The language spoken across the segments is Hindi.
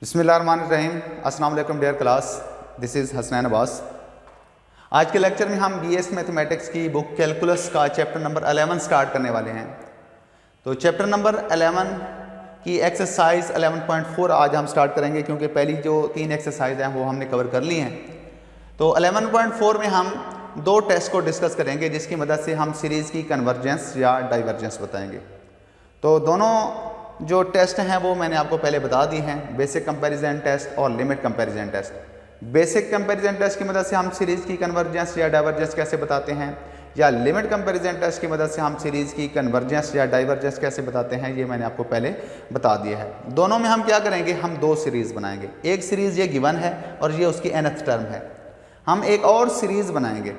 बिस्मिल्लाहिर्रहमानिर्रहीम। अस्सलाम वालेकुम dear class, this is Hasnain Abbas. आज के लेक्चर में हम बीएस मैथमेटिक्स की बुक कैलकुलस का चैप्टर नंबर 11 स्टार्ट करने वाले हैं। तो चैप्टर नंबर 11 की एक्सरसाइज 11.4 आज हम स्टार्ट करेंगे, क्योंकि पहली जो 3 एक्सरसाइज हैं वो हमने कवर कर ली हैं। तो 11.4 में हम 2 टेस्ट को डिस्कस करेंगे, जिसकी मदद से हम सीरीज़ की कन्वर्जेंस या डाइवर्जेंस बताएंगे। तो दोनों जो टेस्ट हैं वो मैंने आपको पहले बता दी हैं, बेसिक कंपैरिजन टेस्ट और limit comparison test. Basic comparison test की मदद से हम सीरीज़ की कन्वर्जेंस या डाइवर्जेंस कैसे बताते हैं, या लिमिट कंपैरिजन टेस्ट की मदद से हम सीरीज़ की कन्वर्जेंस या डाइवर्जेंस कैसे बताते हैं, ये मैंने आपको पहले बता दिया है। दोनों में हम क्या करेंगे, हम 2 सीरीज़ बनाएंगे। एक सीरीज़ ये गिवन है और ये उसकी nth टर्म है। हम एक और सीरीज़ बनाएंगे,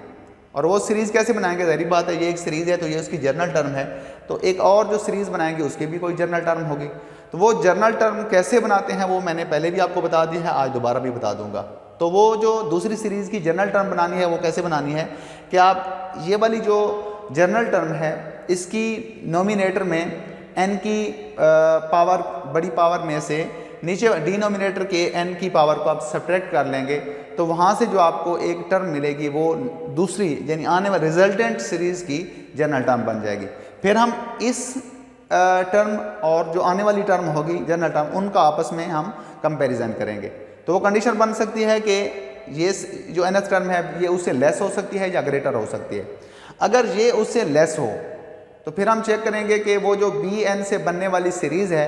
और वो सीरीज़ कैसे बनाएंगे, ज़ाहिर बात है ये एक सीरीज़ है तो ये उसकी जर्नल टर्म है, तो एक और जो सीरीज़ बनाएंगे उसकी भी कोई जर्नल टर्म होगी। तो वो जर्नल टर्म कैसे बनाते हैं वो मैंने पहले भी आपको बता दिया है, आज दोबारा भी बता दूंगा। तो वो जो दूसरी सीरीज़ की जर्नल टर्म बनानी है वो कैसे बनानी है कि आप ये वाली जो जर्नल टर्म है इसकी नोमिनेटर में n की पावर, बड़ी पावर में से नीचे डिनोमिनेटर के n की पावर को आप सब्ट्रैक्ट कर लेंगे, तो वहाँ से जो आपको एक टर्म मिलेगी वो दूसरी यानी आने वाली रिजल्टेंट सीरीज़ की जनरल टर्म बन जाएगी। फिर हम इस टर्म और जो आने वाली टर्म होगी जनरल टर्म, उनका आपस में हम कंपैरिजन करेंगे। तो वो कंडीशन बन सकती है कि ये जो nth टर्म है ये उससे लेस हो सकती है या ग्रेटर हो सकती है। अगर ये उससे लेस हो तो फिर हम चेक करेंगे कि वो जो bn से बनने वाली सीरीज़ है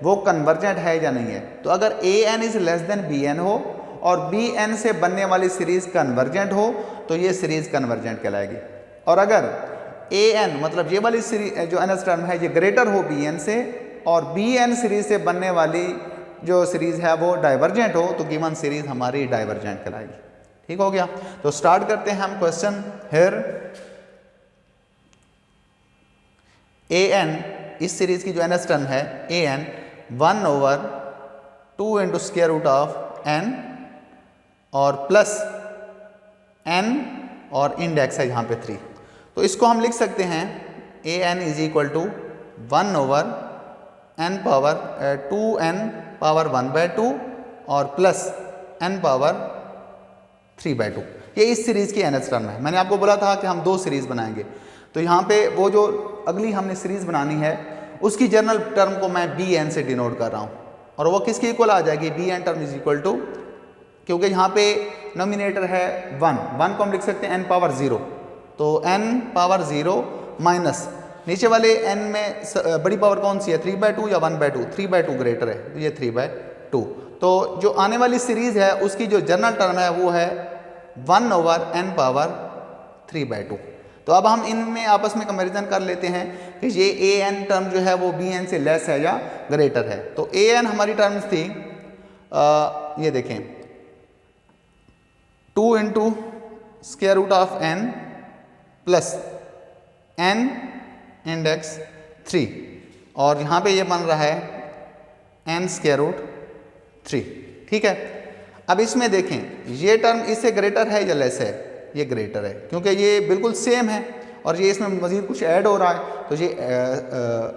वो कन्वर्जेंट है या नहीं है। तो अगर an is less than bn हो और bn से बनने वाली सीरीज़ कन्वर्जेंट हो तो ये सीरीज़ कन्वर्जेंट कहलाएगी। और अगर an मतलब ये वाली सीरीज जो nth टर्म है ये ग्रेटर हो bn से और bn सीरीज़ से बनने वाली जो सीरीज़ है वो डाइवर्जेंट हो तो गिवन सीरीज़ हमारी डाइवर्जेंट कहलाएगी। ठीक हो गया। तो स्टार्ट करते हैं हम क्वेश्चन। हियर an इस सीरीज़ की जो nth टर्म है an 1/2 into square root of n और प्लस n और इंडेक्स है यहाँ पे 3। तो इसको हम लिख सकते हैं an is equal to 1/n power 2n power 1/2 और प्लस n पावर 3/2। ये इस सीरीज़ की nth टर्म है। मैंने आपको बोला था कि हम 2 सीरीज़ बनाएंगे, तो यहाँ पे वो जो अगली हमने सीरीज़ बनानी है उसकी जनरल टर्म को मैं bn से डिनोट कर रहा हूँ, और वो किसके इक्वल आ जाएगी, bn term is equal to, क्योंकि यहाँ पे नोमिनेटर है 1 को हम लिख सकते हैं n पावर 0, तो n पावर 0 माइनस नीचे वाले n में बड़ी पावर कौन सी है 3/2 या 1/2, 3/2 ग्रेटर है तो ये 3/2। तो जो आने वाली सीरीज़ है उसकी जो जनरल टर्म है वो है 1/n पावर 3/2। तो अब हम इनमें आपस में कंपैरिजन कर लेते हैं कि ये an टर्म जो है वो bn से लेस है या ग्रेटर है। तो an हमारी टर्म्स थी ये देखें 2 into square root of n plus n index 3, और यहाँ पे ये बन रहा है n स्क्वायर रूट 3। ठीक है। अब इसमें देखें ये टर्म इससे ग्रेटर है या लेस है, ये ग्रेटर है क्योंकि ये बिल्कुल सेम है, और ये इसमें मज़ीद कुछ ऐड हो रहा है तो ये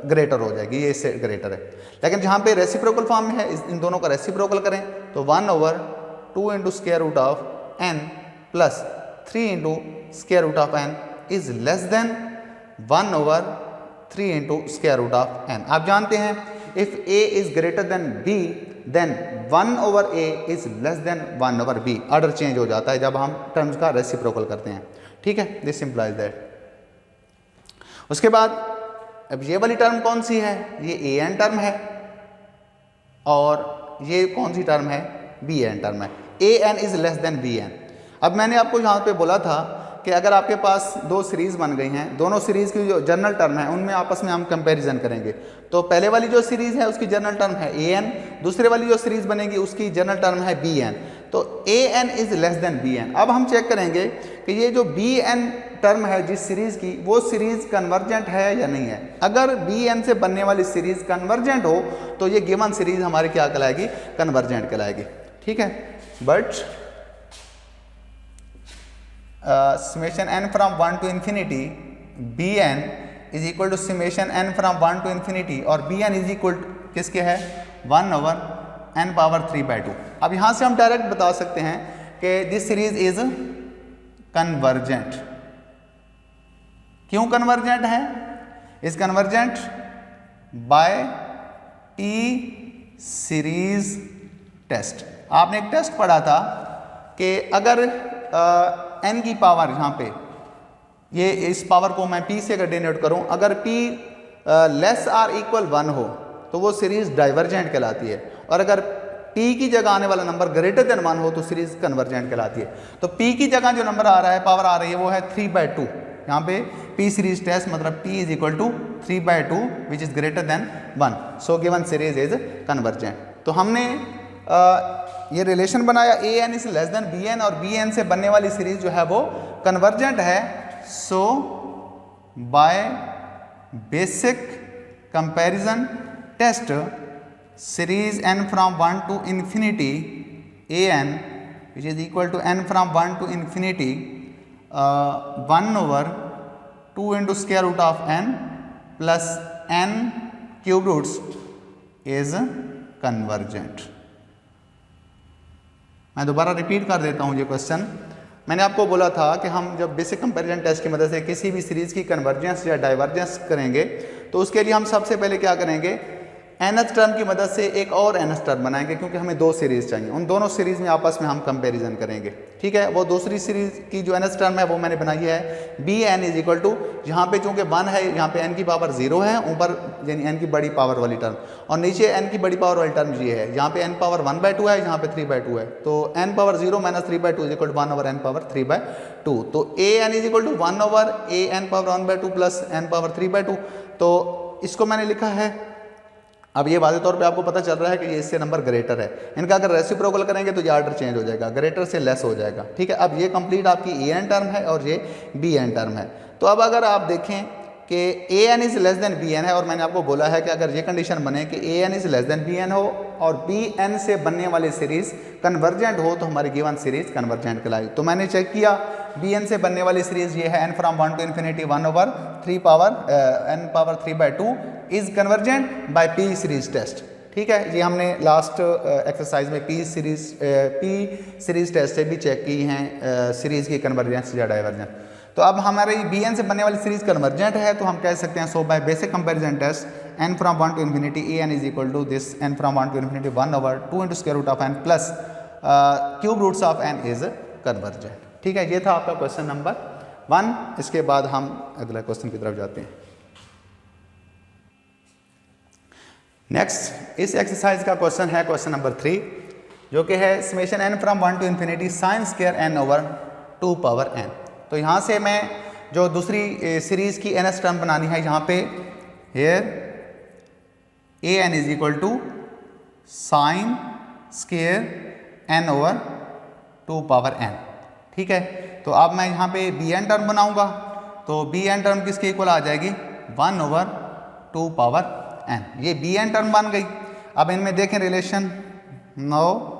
ग्रेटर हो जाएगी, ये इससे ग्रेटर है। लेकिन जहाँ पे रेसिप्रोकल फॉर्म में है इन दोनों का रेसिप्रोकल करें तो 1/2 into square root of n plus 3 into square root of n is less than 1/3 into square root of n। आप जानते हैं if a is greater than b then 1/a is less than 1/b। Order change हो जाता है जब हम टर्म्स का रेसिप्रोकल करते हैं। ठीक है, दिस सिंप्लाइज दैट। उसके बाद अब ये वाली टर्म कौन सी है, ये an टर्म है, और ये कौन सी टर्म है, bn टर्म है। an is less than bn। अब मैंने आपको यहाँ पे बोला था कि अगर आपके पास 2 सीरीज़ बन गई हैं, दोनों सीरीज़ की जो जनरल टर्म है उनमें आपस में हम कंपैरिजन करेंगे। तो पहले वाली जो सीरीज़ है उसकी जनरल टर्म है an, दूसरे वाली जो सीरीज़ बनेगी उसकी जनरल टर्म है bn। तो an is less than bn। अब हम चेक करेंगे कि ये जो bn टर्म है जिस सीरीज़ की, वो सीरीज़ कन्वर्जेंट है या नहीं है। अगर bn से बनने वाली सीरीज़ कन्वर्जेंट हो तो ये गिवन सीरीज़ हमारी क्या कहलाएगी, कन्वर्जेंट कहलाएगी। ठीक है। But summation n from 1 to infinity bn is equal to summation n from 1 to infinity, और bn is equal to किसके है 1/n n पावर 3/2। अब यहाँ से हम डायरेक्ट बता सकते हैं कि दिस सीरीज इज कन्वर्जेंट। क्यों कन्वर्जेंट है? Is convergent by T series test. आपने एक टेस्ट पढ़ा था कि अगर n की पावर यहाँ पे ये इस पावर को मैं p से अगर डिनोट करूं, अगर p लेस आर इक्वल 1 हो तो वो सीरीज डाइवर्जेंट कहलाती है, और अगर p की जगह आने वाला नंबर ग्रेटर देन 1 हो तो सीरीज कन्वर्जेंट कहलाती है। तो p की जगह जो नंबर आ रहा है, पावर आ रही है, वो है 3/2। यहाँ पे p सीरीज टेस्ट मतलब p is equal to 3/2 which is greater than 1, so given series is convergent. तो हमने ये रिलेशन बनाया an is less than bn, और bn से बनने वाली सीरीज जो है वो कन्वर्जेंट है। So by basic comparison test series n from 1 to infinity an which is equal to n from 1 to infinity 1/2 into square root of n plus n cube roots is convergent। मैं दोबारा रिपीट कर देता हूँ ये क्वेश्चन। मैंने आपको बोला था कि हम जब बेसिक कंपैरिजन टेस्ट की मदद से किसी भी सीरीज की कन्वर्जेंस या डाइवर्जेंस करेंगे तो उसके लिए हम सबसे पहले क्या करेंगे, nth टर्म की मदद से एक और nth टर्म बनाएंगे, क्योंकि हमें दो सीरीज चाहिए। उन दोनों सीरीज में आपस में हम कंपैरिजन करेंगे, ठीक है। वो दूसरी सीरीज की जो nth टर्म है वो मैंने बनाई है bn इज इक्वल टू, यहाँ पे चूंकि 1 है यहाँ पे n की पावर 0 है ऊपर, यानी n की बड़ी पावर वाली टर्म, और नीचे n की बड़ी पावर वाली टर्म ये है, यहाँ पे n पावर 1/2 है, यहाँ पे 3/2 है। तो n power 0 minus 3/2 is equal to 1/n power 3/2। तो an is equal to 1/an power 1/2 plus n power 3/2। तो इसको मैंने लिखा है। अब ये वाज़े तौर पे आपको पता चल रहा है कि ये इससे नंबर ग्रेटर है। इनका अगर रेसिप्रोकल करेंगे तो ये ऑर्डर चेंज हो जाएगा, ग्रेटर से लेस हो जाएगा, ठीक है। अब ये कंप्लीट आपकी an टर्म है और ये bn टर्म है। तो अब अगर आप देखें कि an is less than bn है, और मैंने आपको बोला है कि अगर ये कंडीशन बने कि an is less than bn हो और bn से बनने वाली सीरीज कन्वर्जेंट हो तो हमारी गिवन सीरीज कन्वर्जेंट कहलाई। तो मैंने चेक किया, bn से बनने वाली सीरीज ये है n from 1 to infinity 1/3 power n power 3/2 is convergent by p series test, ठीक है। ये हमने लास्ट एक्सरसाइज में p सीरीज टेस्ट से भी चेक की हैं सीरीज की कन्वर्जेंस या डाइवर्जेंस। तो अब हमारी bn से बनने वाली सीरीज कन्वर्जेंट है, तो हम कह सकते हैं so by basic comparison test n from 1 to infinity an is equal to this n from 1 to infinity 1/2 into square root of n plus cube roots of n is convergent, ठीक है। ये था आपका क्वेश्चन नंबर 1। इसके बाद हम अगला क्वेश्चन की तरफ जाते हैं। नेक्स्ट इस एक्सरसाइज का क्वेश्चन है क्वेश्चन नंबर 3, जो कि है summation n from 1 to infinity sin square n over 2 power n। तो यहाँ से मैं जो दूसरी सीरीज की nth टर्म बनानी है, यहाँ पे here an is equal to sine square n over 2 power n, ठीक है। तो अब मैं यहाँ पे bn टर्म बनाऊंगा, तो bn टर्म किसके इक्वल आ जाएगी 1/2 पावर n। ये bn टर्म बन गई। अब इनमें देखें relation, no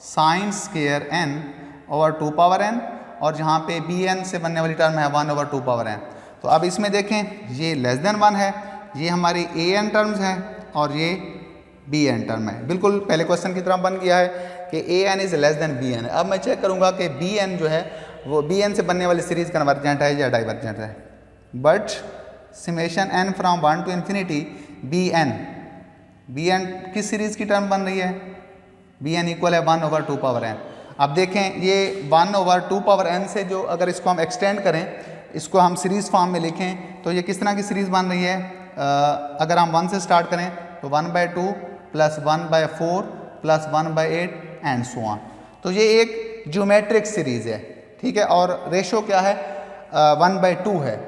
sine square n over 2 power n, और जहाँ पे bn से बनने वाली टर्म है 1/2 पावर n। तो अब इसमें देखें ये लेस देन 1 है, ये हमारी an टर्म्स है और ये bn टर्म है। बिल्कुल पहले क्वेश्चन की तरह बन गया है कि an is less than bn। अब मैं चेक करूँगा कि bn जो है वो bn से बनने वाली सीरीज कन्वर्जेंट है या डाइवर्जेंट है। But summation n from 1 to infinity bn किस सीरीज की टर्म बन रही है, bn इक्वल है 1/2 पावर n। अब देखें ये 1/2 पावर n से जो अगर इसको हम एक्सटेंड करें, इसको हम सीरीज फॉर्म में लिखें, तो ये किस तरह की सीरीज बन रही है। अगर हम 1 से स्टार्ट करें तो 1/2 plus 1/4 plus 1/8 and so on. तो ये एक ज्योमेट्रिक सीरीज है, ठीक है, और रेशो क्या है 1/2 है।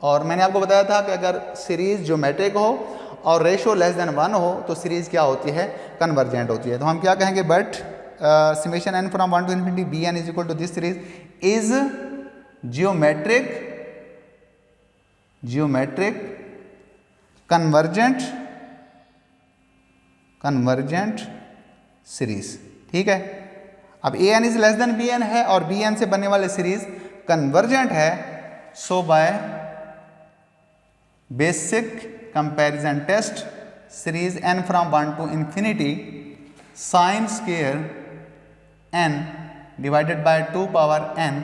और मैंने आपको बताया था कि अगर सीरीज ज्योमेट्रिक हो और रेशो लेस देन 1 हो तो सीरीज क्या होती है, कन्वर्जेंट होती है। तो हम क्या कहेंगे, but summation n from 1 to infinity bn is equal to this series is geometric convergent series, ठीक है। अब an is less than bn है और bn से बनने वाली सीरीज कन्वर्जेंट है। So by basic comparison test series n from 1 to infinity sine square n divided by 2 power n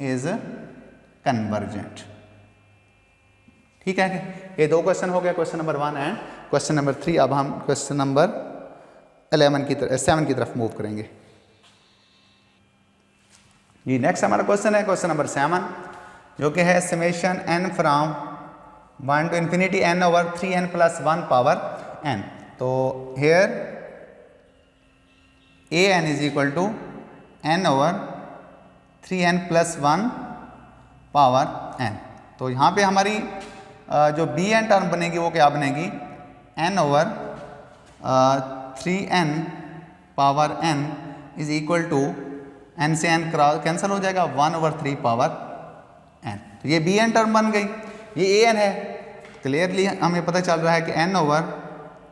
is convergent. ठीक है, ये दो क्वेश्चन हो गया, question number 1 and question number 3। अब हम क्वेश्चन नंबर 7 की तरफ मूव करेंगे। ये नेक्स्ट हमारा क्वेश्चन है, क्वेश्चन नंबर 7, जो कि है summation n from 1 to infinity n over 3n plus 1 power n। तो here an is equal to n over 3n plus 1 power n। तो यहाँ पे हमारी जो bn टर्म बनेगी वो क्या बनेगी, n over 3n power n is equal to n से n कैंसिल हो जाएगा, 1 ओवर 3 पावर n। तो ये bn टर्म बन गई, ये an है। क्लियरली हमें पता चल रहा है कि n over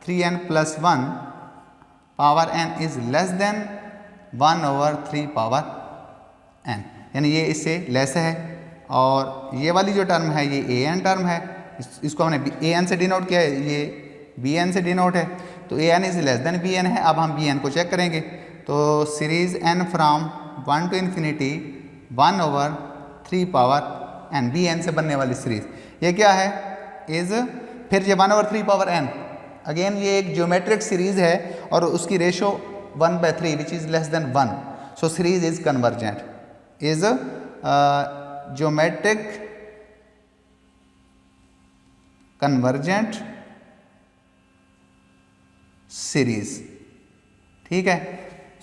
3n plus 1 power n is less than 1 over 3 power n, यानी ये इससे लेस है। और ये वाली जो टर्म है ये an टर्म है, इसको हमने an से डिनोट किया है, ये bn से डिनोट है। तो an is less than bn है। अब हम bn को चेक करेंगे, तो series n from 1 to infinity 1 over 3 power n, bn से बनने वाली सीरीज ये क्या है, इज फिर ये 1 ओवर 3 पावर n, अगेन ये एक ज्योमेट्रिक सीरीज है और उसकी ratio 1/3 which is less than 1। So series is convergent, is geometric convergent series. ठीक है,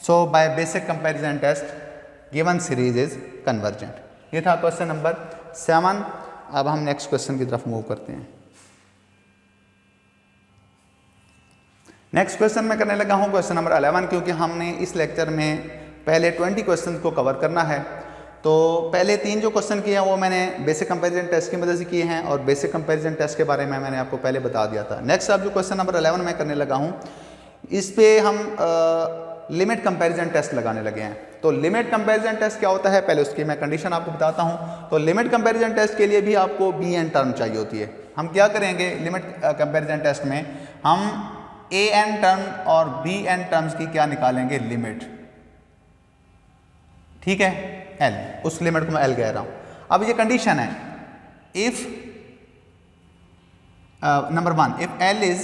so by basic comparison test given series is convergent. ये था क्वेश्चन नंबर 7। अब हम नेक्स्ट क्वेश्चन की तरफ मूव करते हैं। नेक्स्ट क्वेश्चन में करने लगा हूँ क्वेश्चन नंबर 11, क्योंकि हमने इस लेक्चर में पहले 20 क्वेश्चन को कवर करना है। तो पहले 3 जो क्वेश्चन किए हैं वो मैंने बेसिक कंपैरिजन टेस्ट की मदद से किए हैं और बेसिक कंपैरिजन टेस्ट के बारे में मैंने आपको पहले बता दिया था। नेक्स्ट अब जो क्वेश्चन नंबर 11 में करने लगा हूँ, इस पे हम लिमिट कंपैरिजन टेस्ट लगाने लगे हैं। तो लिमिट कंपैरिजन टेस्ट क्या होता है, पहले उसकी मैं कंडीशन आपको बताता हूँ। तो लिमिट कंपैरिजन टेस्ट के लिए भी आपको bn टर्म चाहिए होती है। हम क्या करेंगे लिमिट कंपैरिजन टेस्ट में, हम an टर्म और bn टर्म्स की क्या निकालेंगे, लिमिट। ठीक है, l, उस लिमिट को मैं l कह रहा हूं। अब ये कंडीशन है, if number 1, if l is,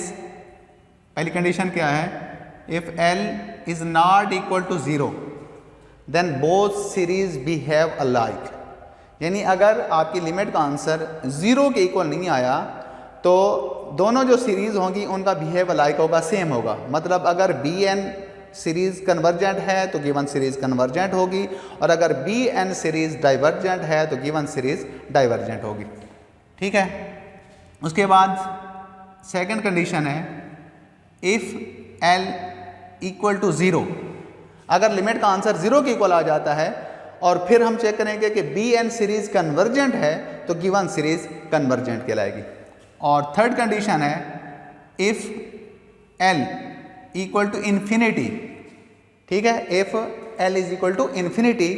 पहली कंडीशन क्या है, if l is not equal to 0 then both series behave alike. यानी अगर आपकी लिमिट का आंसर 0 के इक्वल नहीं आया तो दोनों जो सीरीज होंगी उनका बिहेव अलाइक होगा, सेम होगा। मतलब अगर bn सीरीज कन्वर्जेंट है तो गिवन सीरीज कन्वर्जेंट होगी, और अगर bn सीरीज डाइवर्जेंट है तो गिवन सीरीज डाइवर्जेंट होगी। ठीक है, उसके बाद सेकंड कंडीशन है, इफ l इक्वल टू 0, अगर लिमिट का आंसर 0 के इक्वल आ जाता है और फिर हम चेक करेंगे कि bn सीरीज कन्वर्जेंट है तो गिवन सीरीज कन्वर्जेंट कहलाएगी। और थर्ड कंडीशन है, if l equal to infinity, ठीक है, if l is equal to infinity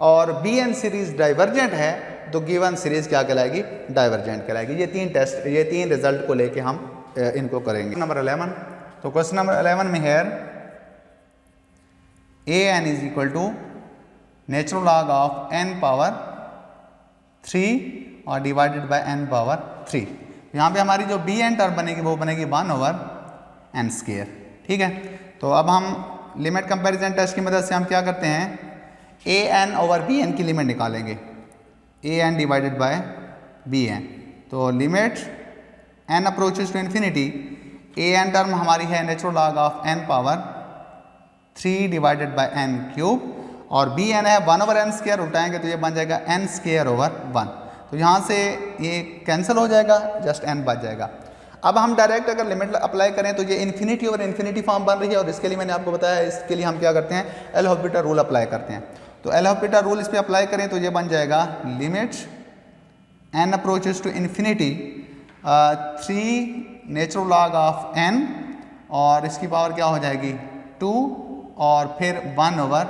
और bn सीरीज डाइवर्जेंट है तो गिवन सीरीज क्या कहलाएगी, डाइवर्जेंट कहलाएगी। ये 3 टेस्ट, ये 3 रिजल्ट को लेके हम इनको करेंगे। नंबर 11, तो क्वेश्चन नंबर 11 में here an is equal to natural log of n power 3 और डिवाइडेड बाय n पावर 3। यहाँ पे हमारी जो bn टर्म बनेगी वो बनेगी 1 ओवर n स्क्वायर। ठीक है, तो अब हम लिमिट कंपैरिजन टेस्ट की मदद से हम क्या करते हैं, an ओवर bn की लिमिट निकालेंगे, an डिवाइडेड बाय bn। तो limit n approaches to infinity, an term हमारी है natural log of n power 3 divided by n cube, और bn है 1 ओवर n स्क्वायर, उल्टाएंगे तो ये बन जाएगा n स्क्वायर ओवर 1। तो यहाँ से ये कैंसिल हो जाएगा, जस्ट n बच जाएगा। अब हम डायरेक्ट अगर लिमिट अप्लाई करें तो ये इन्फिनिटी ओवर इन्फिनिटी फॉर्म बन रही है, और इसके लिए मैंने आपको बताया, इसके लिए हम क्या करते हैं, एल हॉस्पिटल रूल अप्लाई करते हैं। तो एल हॉस्पिटल रूल इस पर अप्लाई करें तो ये बन जाएगा limit n approaches to infinity 3 natural log of n, और इसकी पावर क्या हो जाएगी 2, और फिर 1 ओवर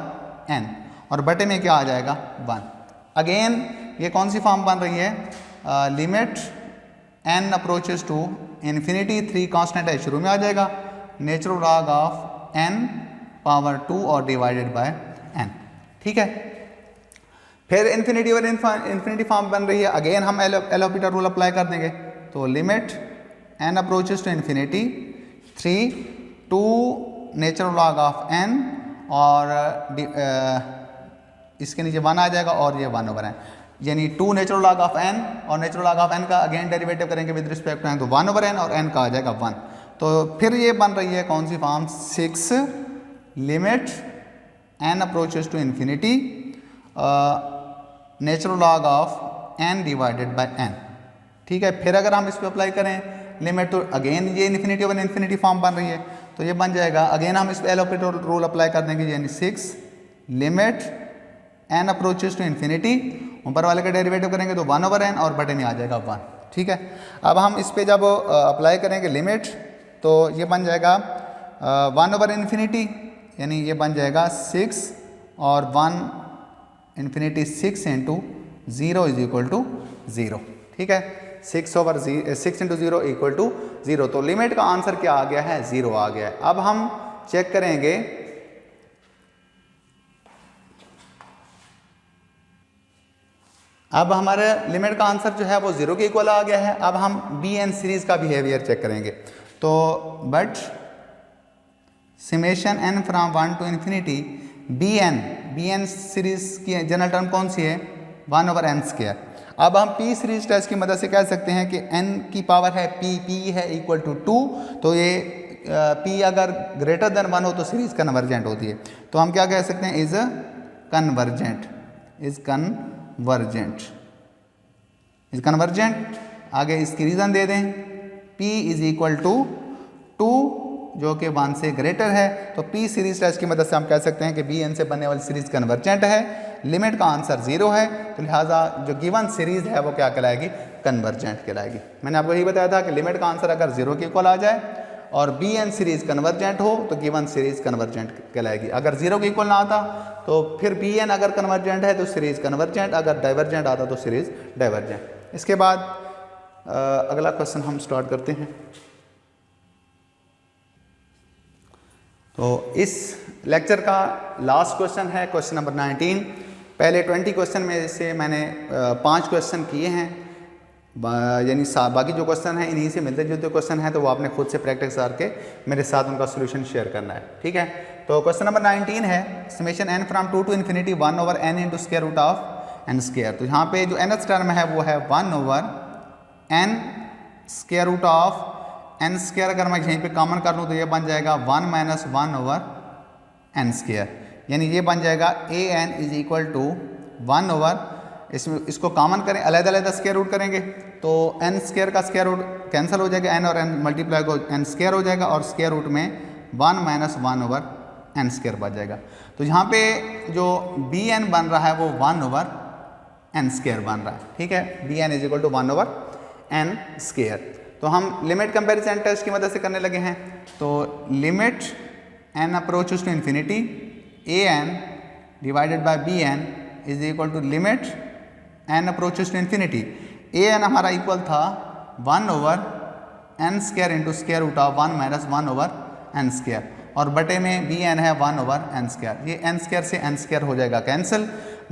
n, और बटे में क्या आ जाएगा 1। अगेन ये कौन सी फॉर्म बन रही है, limit n approaches to infinity, 3 constant है शुरू में आ जाएगा, natural log of n power 2 और डिवाइडेड बाय n। ठीक है, फिर इन्फिनिटी और इन्फिनिटी फॉर्म बन रही है, अगेन हम एल हॉपिटल रूल अप्लाई कर देंगे। तो limit n approaches to infinity 3 2 natural log of n और इसके नीचे 1 आ जाएगा और ये 1/n, यानी 2 नेचुरल लॉग ऑफ n और नेचुरल लॉग ऑफ n का अगेन डेरिवेटिव करेंगे विद रिस्पेक्ट टू n, तो 1/n और n का आ जाएगा 1। तो फिर ये बन रही है कौन सी form, 6 limit n approaches to infinity natural log of n divided by n। ठीक है, फिर अगर हम इस पर अप्लाई करें लिमिट, तो अगेन ये इन्फिनिटी ओवर इन्फिनिटी फॉर्म बन रही है, तो ये बन जाएगा, अगेन हम इस पर एल हॉपिटल रूल अप्लाई कर देंगे, यानी 6 limit n approaches to infinity, ऊपर वाले का डेरिवेटिव करेंगे तो 1/n और बटे में आ जाएगा 1। ठीक है, अब हम इस पे जब अप्लाई करेंगे लिमिट, तो ये बन जाएगा 1/∞, यानी ये बन जाएगा 6 और 1 6 इंटू 0 इज इक्वल टू 0। ठीक है, 6 इंटू 0 इक्वल टू 0। तो लिमिट का आंसर क्या आ गया है, 0 आ गया है। अब हम चेक करेंगे, अब हमारे लिमिट का आंसर जो है वो 0 के इक्वल आ गया है। अब हम bn सीरीज का बिहेवियर चेक करेंगे। तो but summation n from 1 to infinity bn series की जनरल टर्म कौन सी है, 1/n²। अब हम p सीरीज टेस्ट की मदद से कह सकते हैं कि n की पावर है p है इक्वल टू 2, तो ये p अगर ग्रेटर देन 1 हो तो सीरीज कन्वर्जेंट होती है। तो हम क्या कह सकते हैं, इज कन्वर्जेंट। आगे इसकी रीज़न दे दें, p इज इक्वल टू 2 जो कि 1 से ग्रेटर है, तो p सीरीज टेस्ट की मदद से हम कह सकते हैं कि bn से बनने वाली सीरीज कन्वर्जेंट है। लिमिट का आंसर 0 है, तो लिहाजा जो गिवन सीरीज है वो क्या कहलाएगी, कन्वर्जेंट कहलाएगी। मैंने आपको यही बताया था कि लिमिट का आंसर अगर 0 के इक्वल आ जाए और bn सीरीज कन्वर्जेंट हो तो गिवन सीरीज कन्वर्जेंट कहलाएगी। अगर 0 के इक्वल ना आता तो फिर bn अगर कन्वर्जेंट है तो सीरीज कन्वर्जेंट, अगर डाइवर्जेंट आता तो सीरीज डाइवर्जेंट। इसके बाद अगला क्वेश्चन हम स्टार्ट करते हैं। तो इस लेक्चर का लास्ट क्वेश्चन है क्वेश्चन नंबर 19। पहले 20 क्वेश्चन में से मैंने 5 क्वेश्चन किए हैं, यानी बाकी जो क्वेश्चन है इन्हीं से मिलते जुलते क्वेश्चन है, तो वो आपने खुद से प्रैक्टिस करके मेरे साथ उनका सोल्यूशन शेयर करना है। ठीक है, तो क्वेश्चन नंबर 19 है summation n from 2 to infinity 1/n into square root of n²। तो यहाँ पे जो nth टर्म है वो है 1/n square root of n²। अगर मैं यहीं पे कॉमन कर लूँ तो ये बन जाएगा 1 - 1/n², यानी ये बन जाएगा an इज इक्वल टू 1/, इसको कॉमन करें, अलग-अलग स्क्वायर रूट करेंगे तो n² का स्क्वायर रूट कैंसिल हो जाएगा, n और n मल्टीप्लाई को n² हो जाएगा और स्क्वायर रूट में 1 - 1/n² बच जाएगा। तो यहाँ पे जो bn बन रहा है वो 1/n² बन रहा है। ठीक है, bn is equal to 1/n²। तो हम लिमिट कंपैरिजन टेस्ट की मदद से करने लगे हैं। तो limit n approaches to infinity an divided by bn is equal to limit n approaches to infinity. an हमारा इक्वल था 1/n² into square root of 1 - 1/n², और बटे में bn है 1/n²। ये n² से n² हो जाएगा कैंसिल,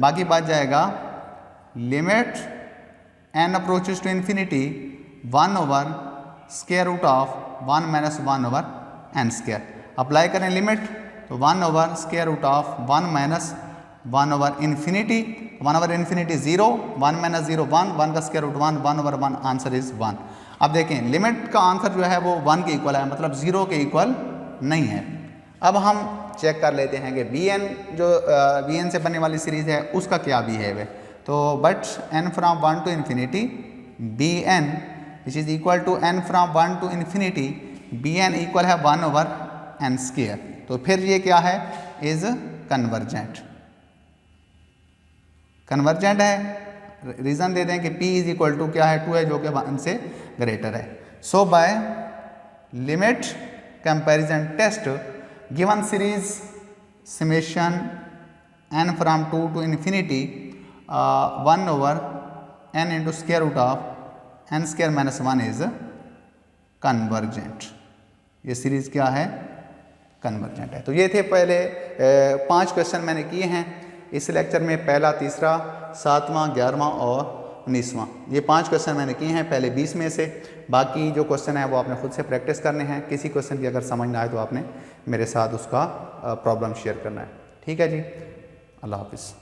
बाकी बच जाएगा limit n approaches to infinity 1/स्क्वायर रूट ऑफ 1 - 1/n²। अप्लाई करें लिमिट, तो 1/स्क्वायर रूट ऑफ 1 - 1/इन्फिनिटी, 1/इन्फिनिटी 0, 1 - 0 1 का स्क्वायर रूट 1, 1/1 आंसर इज 1। अब देखें लिमिट का आंसर जो है वो 1 के इक्वल है, मतलब 0 के इक्वल नहीं है। अब हम चेक कर लेते हैं कि bn जो bn से बनने वाली सीरीज है उसका क्या बिहेव है। तो but n from 1 to infinity bn which is equal to n from 1 to infinity bn equal है 1/n²। तो फिर ये क्या है, इज कन्वर्जेंट है। रीज़न दे दें कि p इज इक्वल टू क्या है, 2 है जो कि 1 से ग्रेटर है। So by limit comparison test given series summation n from 2 to infinity 1/n into square root of n² - 1 is convergent. ये सीरीज क्या है, कन्वर्जेंट है। तो ये थे पहले 5 क्वेश्चन मैंने किए हैं इस लेक्चर में, पहला, तीसरा, 7वां, 11वां और 19वां। ये 5 क्वेश्चन मैंने किए हैं पहले 20 में से। बाकी जो क्वेश्चन है वो आपने खुद से प्रैक्टिस करने हैं। किसी क्वेश्चन की अगर समझ ना आए तो आपने मेरे साथ उसका प्रॉब्लम शेयर करना है। ठीक है जी, अल्लाह हाफिज़।